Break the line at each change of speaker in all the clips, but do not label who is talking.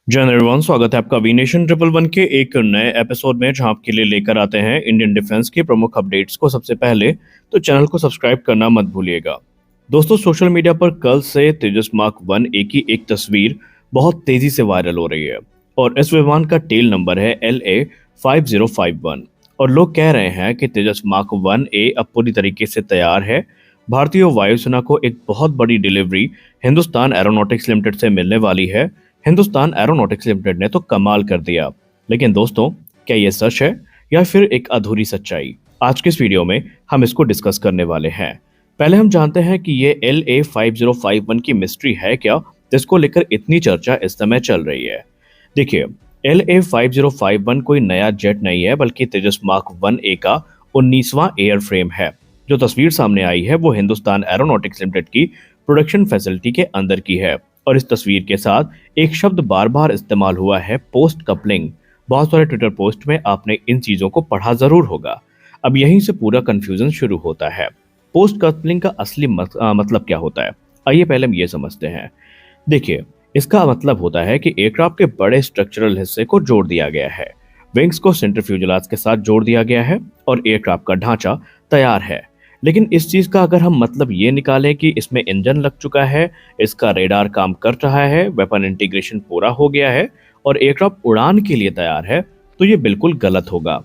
जय एवरीवन, स्वागत है आपका वी नेशन ट्रिपल वन के एक नए एपिसोड में, जहां आपके लिए लेकर आते हैं इंडियन डिफेंस की प्रमुख अपडेट्स को। सबसे पहले तो चैनल को सब्सक्राइब करना मत भूलिएगा। दोस्तों, सोशल मीडिया पर कल से तेजस मार्क 1A की एक तस्वीर बहुत तेजी से वायरल हो रही है और इस विमान का टेल नंबर है LA5051 और लोग कह रहे हैं कि तेजस मार्क 1A अब पूरी तरीके से तैयार है। भारतीय वायुसेना को एक बहुत बड़ी डिलीवरी हिंदुस्तान एरोनॉटिक्स लिमिटेड से मिलने वाली है। हिंदुस्तान एरोनॉटिक्स लिमिटेड ने तो कमाल कर दिया। लेकिन दोस्तों, क्या ये सच है या फिर एक अधूरी सच्चाई? आज के इस वीडियो में हम इसको डिस्कस करने वाले हैं। पहले हम जानते हैं कि ये LA5051 की मिस्ट्री है क्या, जिसको लेकर इतनी चर्चा इस समय चल रही है। देखिए, LA5051 कोई नया जेट नहीं है, बल्कि तेजस मार्क 1A का 19वां एयरफ्रेम है। जो तस्वीर सामने आई है वो हिंदुस्तान एरोनॉटिक्स लिमिटेड की प्रोडक्शन फैसिलिटी के अंदर की है और इस तस्वीर के साथ एक शब्द बार बार इस्तेमाल हुआ है, पोस्ट कपलिंग। बहुत सारे ट्विटर पोस्ट में आपने इन चीजों को पढ़ा जरूर होगा। अब यहीं से पूरा कंफ्यूजन शुरू होता है। पोस्ट कपलिंग का असली मतलब क्या होता है? आइए पहले हम ये समझते हैं। देखिए, इसका मतलब होता है कि एयरक्राफ्ट के बड़े स्ट्रक्चरल हिस्से को जोड़ दिया गया है, विंग्स को सेंटर फ्यूजलाज के साथ जोड़ दिया गया है और एयरक्राफ्ट का ढांचा तैयार है। लेकिन इस चीज का अगर हम मतलब ये निकालें कि इसमें इंजन लग चुका है, इसका रेडार काम कर रहा है, वेपन इंटीग्रेशन पूरा हो गया है और एयरक्राफ्ट उड़ान के लिए तैयार है, तो ये बिल्कुल गलत होगा।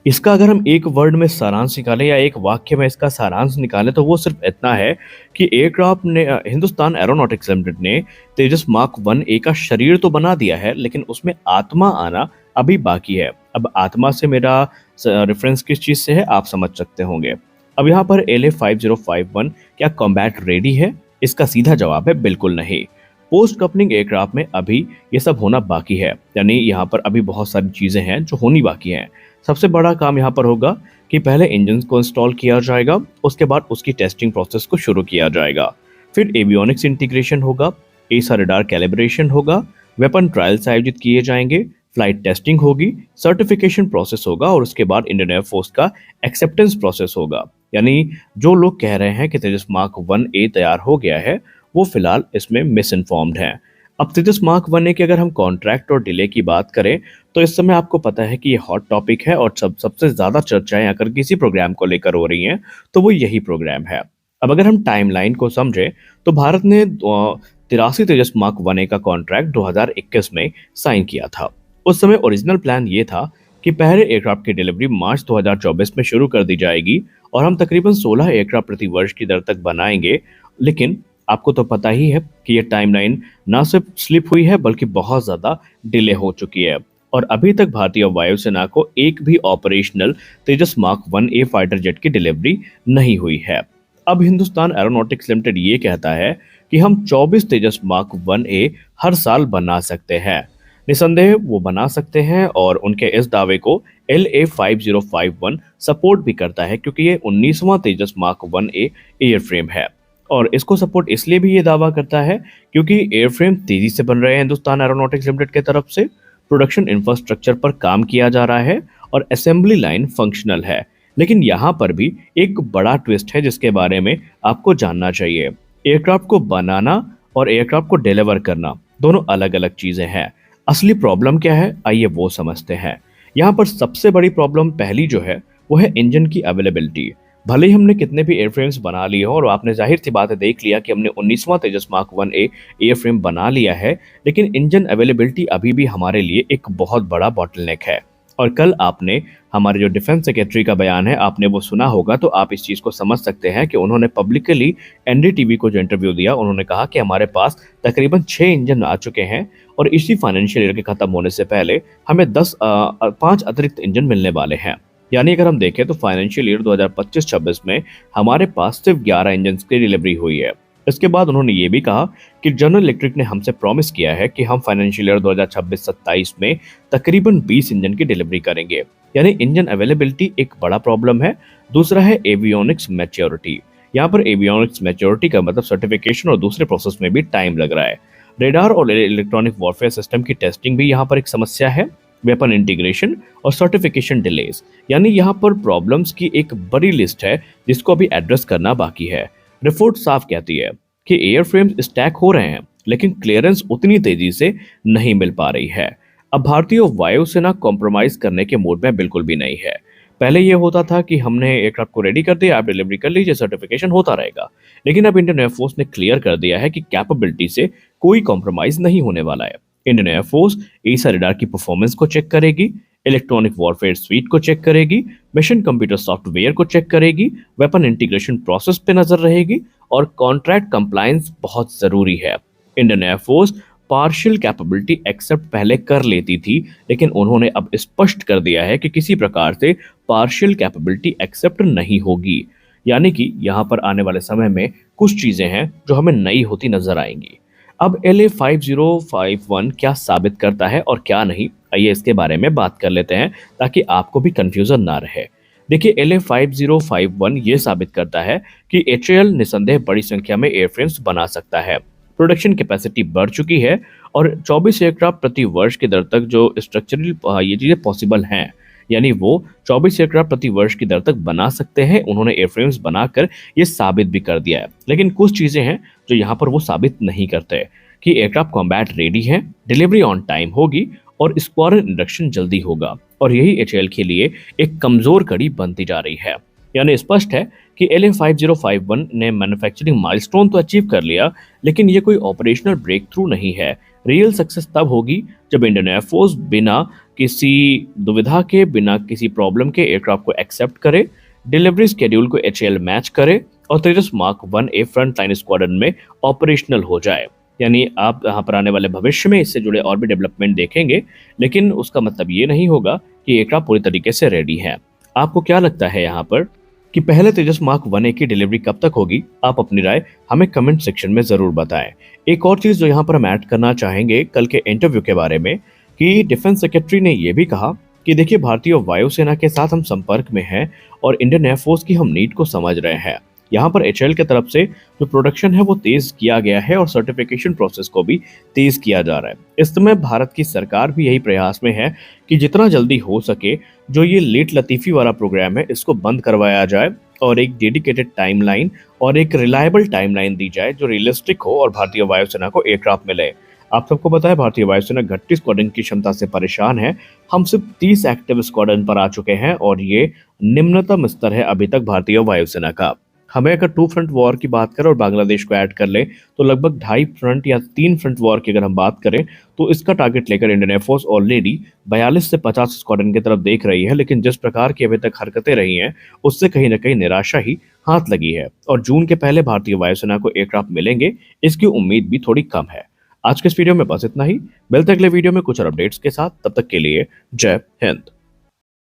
इसका अगर हम एक वर्ड में सारांश निकालें या एक वाक्य में इसका सारांश निकालें तो वो सिर्फ इतना है कि एयरक्राफ्ट ने हिंदुस्तान एरोनॉटिक्स लिमिटेड ने तेजस मार्क 1A का शरीर तो बना दिया है, लेकिन उसमें आत्मा आना अभी बाकी है। अब आत्मा से मेरा रेफरेंस किस चीज से है आप समझ सकते होंगे। अब यहाँ पर LA5051 क्या कॉम्बैट रेडी है? इसका सीधा जवाब है बिल्कुल नहीं। पोस्ट कपलिंग एयरक्राफ्ट में अभी ये सब होना बाकी है, यानी यहाँ पर अभी बहुत सारी चीजें हैं जो होनी बाकी हैं। सबसे बड़ा काम यहाँ पर होगा कि पहले इंजन को इंस्टॉल किया जाएगा, उसके बाद उसकी टेस्टिंग प्रोसेस को शुरू किया जाएगा, फिर एवियोनिक्स इंटीग्रेशन होगा, एसा रडार कैलिब्रेशन होगा, वेपन ट्रायल्स आयोजित किए जाएंगे, फ्लाइट टेस्टिंग होगी, सर्टिफिकेशन प्रोसेस होगा और उसके बाद इंडियन एयरफोर्स का एक्सेप्टेंस प्रोसेस होगा। यानी जो लोग कह रहे हैं कि तेजस मार्क 1A तैयार हो गया है, वो फिलहाल इसमें मिस इन्फॉर्म्ड हैं। अब तेजस मार्क 1A की अगर हम कॉन्ट्रैक्ट और डिले की बात करें तो इस समय आपको पता है कि ये हॉट टॉपिक है और सबसे ज्यादा चर्चाएं अगर किसी प्रोग्राम को लेकर हो रही हैं तो वो यही प्रोग्राम है। अब अगर हम टाइमलाइन को समझें तो भारत ने 83 तेजस मार्क 1A का कॉन्ट्रैक्ट 2021 में साइन किया था। उस समय ओरिजिनल प्लान ये था कि पहले एयरक्राफ्ट की डिलीवरी मार्च 2024 में शुरू कर दी जाएगी और हम तकरीबन 16 एयरक्राफ्ट प्रति वर्ष की दर तक बनाएंगे। लेकिन आपको तो पता ही है कि ये टाइमलाइन ना सिर्फ स्लिप हुई है बल्कि बहुत ज़्यादा डिले हो चुकी है और अभी तक भारतीय वायुसेना को एक भी ऑपरेशनल तेजस मार्क 1A फाइटर जेट की डिलीवरी नहीं हुई है। अब हिंदुस्तान एरोनॉटिक्स लिमिटेड ये कहता है कि हम 24 तेजस मार्क 1A हर साल बना सकते हैं। निसंदेह वो बना सकते हैं और उनके इस दावे को LA5051 सपोर्ट भी करता है, क्योंकि ये 19वां तेजस मार्क 1A एयरफ्रेम है और इसको सपोर्ट इसलिए भी ये दावा करता है क्योंकि एयरफ्रेम तेजी से बन रहे हैं हिंदुस्तान एरोनॉटिक्स लिमिटेड की तरफ से, प्रोडक्शन इंफ्रास्ट्रक्चर पर काम किया जा रहा है और असेंबली लाइन फंक्शनल है। लेकिन यहाँ पर भी एक बड़ा ट्विस्ट है जिसके बारे में आपको जानना चाहिए। एयरक्राफ्ट को बनाना और एयरक्राफ्ट को डिलीवर करना दोनों अलग अलग चीजें हैं। असली प्रॉब्लम क्या है, आइए वो समझते हैं। यहाँ पर सबसे बड़ी प्रॉब्लम पहली जो है वो है इंजन की अवेलेबिलिटी। भले ही हमने कितने भी एयरफ्रेम्स बना लिए हो और आपने जाहिर सी बात है देख लिया कि हमने 19वां तेजस मार्क 1A एयरफ्रेम बना लिया है, लेकिन इंजन अवेलेबिलिटी अभी भी हमारे लिए एक बहुत बड़ा बॉटलनेक है। और कल आपने हमारे जो डिफेंस सेक्रेटरी का बयान है आपने वो सुना होगा, तो आप इस चीज़ को समझ सकते हैं कि उन्होंने पब्लिकली NDTV को जो इंटरव्यू दिया, उन्होंने कहा कि हमारे पास तकरीबन 6 इंजन आ चुके हैं और इसी फाइनेंशियल ईयर के खत्म होने से पहले हमें 5 अतिरिक्त इंजन मिलने वाले हैं। यानी अगर हम देखें तो फाइनेंशियल ईयर 2025-26 में हमारे पास सिर्फ 11 इंजन की डिलीवरी हुई है। इसके बाद उन्होंने ये भी कहा कि जनरल इलेक्ट्रिक ने हमसे प्रॉमिस किया है कि हम फाइनेंशियल ईयर 2026-27 में तकरीबन 20 इंजन की डिलीवरी करेंगे। यानी इंजन अवेलेबिलिटी एक बड़ा प्रॉब्लम है। दूसरा है एवियोनिक्स मैच्योरिटी। यहाँ पर एवियोनिक्स मैच्योरिटी का मतलब सर्टिफिकेशन और दूसरे प्रोसेस में भी टाइम लग रहा है। रेडार और इलेक्ट्रॉनिक वॉरफेयर सिस्टम की टेस्टिंग भी यहाँ पर एक समस्या है, वेपन इंटीग्रेशन और सर्टिफिकेशन डिलेज। यानी यहाँ पर प्रॉब्लम्स की एक बड़ी लिस्ट है जिसको अभी एड्रेस करना बाकी है। रिपोर्ट साफ कहती है कि एयरफ्रेम्स स्टैक हो रहे हैं लेकिन क्लियरेंस उतनी तेजी से नहीं मिल पा रही है। अब भारतीय वायुसेना कॉम्प्रोमाइज करने के मूड में बिल्कुल भी नहीं है। पहले ये होता था कि हमने एयरक्राफ्ट को रेडी कर दिया, आप डिलीवरी कर लीजिए, सर्टिफिकेशन होता रहेगा। लेकिन अब इंडियन एयरफोर्स ने क्लियर कर दिया है कि कैपेबिलिटी से कोई कॉम्प्रोमाइज नहीं होने वाला है। इंडियन एयरफोर्स ईसा रडार की परफॉर्मेंस को चेक करेगी, इलेक्ट्रॉनिक वॉरफेयर स्वीट को चेक करेगी, मिशन कंप्यूटर सॉफ्टवेयर को चेक करेगी, वेपन इंटीग्रेशन प्रोसेस पे नजर रहेगी और कॉन्ट्रैक्ट कंप्लायंस बहुत जरूरी है। Indian air force partial capability accept पहले कर लेती थी, लेकिन उन्होंने अब स्पष्ट कर दिया है कि किसी प्रकार से पार्शियल कैपेबिलिटी एक्सेप्ट नहीं होगी। यानी कि यहाँ पर आने वाले समय में कुछ चीजें हैं जो हमें नई होती नजर आएंगी। अब LA5051 क्या साबित करता है और क्या नहीं, आइए इसके बारे में बात कर लेते हैं ताकि आपको भी कंफ्यूजन ना रहे। देखिए, LA5051 ये साबित करता है कि HAL निसंदेह बड़ी संख्या में एयरफ्रेम्स बना सकता है। प्रोडक्शन कैपेसिटी बढ़ चुकी है और 24 एयरक्राफ्ट प्रति वर्ष की दर तक जो स्ट्रक्चरल ये चीजें पॉसिबल हैं, यानी वो 24 एयरक्राफ्ट प्रति वर्ष की दर तक बना सकते हैं। उन्होंने एयरफ्रेम्स बनाकर ये साबित भी कर दिया है। लेकिन कुछ चीजें हैं जो यहाँ पर वो साबित नहीं करते कि एयरक्राफ्ट कॉम्बैट रेडी है, डिलीवरी ऑन टाइम होगी और स्क्वाड्रन इंडक्शन जल्दी होगा। और यही HAL के लिए एक कमजोर कड़ी बनती जा रही है। यानी स्पष्ट है कि LA5051 ने मैन्युफैक्चरिंग माइलस्टोन तो अचीव कर लिया, लेकिन ये कोई ऑपरेशनल ब्रेक थ्रू नहीं है। रियल सक्सेस तब होगी जब इंडियन एयरफोर्स बिना किसी दुविधा के, बिना किसी प्रॉब्लम के एयरक्राफ्ट को एक्सेप्ट करे, डिलीवरी शेड्यूल को HAL मैच करे और Tejas mark 1A front line squadron में ऑपरेशनल हो जाए। यानी आप यहाँ पर आने वाले भविष्य में इससे जुड़े और भी डेवलपमेंट देखेंगे, लेकिन उसका मतलब ये नहीं होगा कि एयरक्राफ्ट पूरी तरीके से रेडी है। आपको क्या लगता है यहाँ पर कि पहले तेजस मार्क 1A की डिलीवरी कब तक होगी? आप अपनी राय हमें कमेंट सेक्शन में जरूर बताएं। एक और चीज जो यहाँ पर हम ऐड करना चाहेंगे कल के इंटरव्यू के बारे में, कि डिफेंस सेक्रेटरी ने यह भी कहा कि देखिए, भारतीय वायुसेना के साथ हम संपर्क में हैं और इंडियन एयरफोर्स की हम नीड को समझ रहे हैं। यहाँ पर HAL की तरफ से जो प्रोडक्शन है वो तेज किया गया है और सर्टिफिकेशन प्रोसेस को भी तेज किया जा रहा है। इस समय भारत की सरकार भी यही प्रयास में है कि जितना जल्दी हो सके जो ये लेट लतीफी वाला प्रोग्राम है इसको बंद करवाया जाए और एक डेडिकेटेड टाइमलाइन और एक रिलायबल टाइमलाइन दी जाए जो रियलिस्टिक हो और भारतीय वायुसेना को एयरक्राफ्ट मिले। आप सबको पता है भारतीय वायुसेना 38 स्क्वाड्रन की क्षमता से परेशान है। हम सिर्फ 30 एक्टिव स्क्वाड्रन पर आ चुके हैं और ये निम्नतम स्तर है अभी तक भारतीय वायुसेना का। हमें अगर 2 फ्रंट वॉर की बात करें और बांग्लादेश को ऐड कर ले तो लगभग 2.5 फ्रंट या 3 फ्रंट वॉर की अगर हम बात करें तो इसका टारगेट लेकर इंडियन एयरफोर्स ऑलरेडी 42 से 50 स्क्वाड्रन की तरफ देख रही है। लेकिन जिस प्रकार की अभी तक हरकतें रही हैं उससे कहीं ना कहीं निराशा ही हाथ लगी है और जून के पहले भारतीय वायुसेना को एयरक्राफ्ट मिलेंगे इसकी उम्मीद भी थोड़ी कम है। आज के इस वीडियो में बस इतना ही। मिलते अगले वीडियो में कुछ और अपडेट्स के साथ, तब तक के लिए जय हिंद।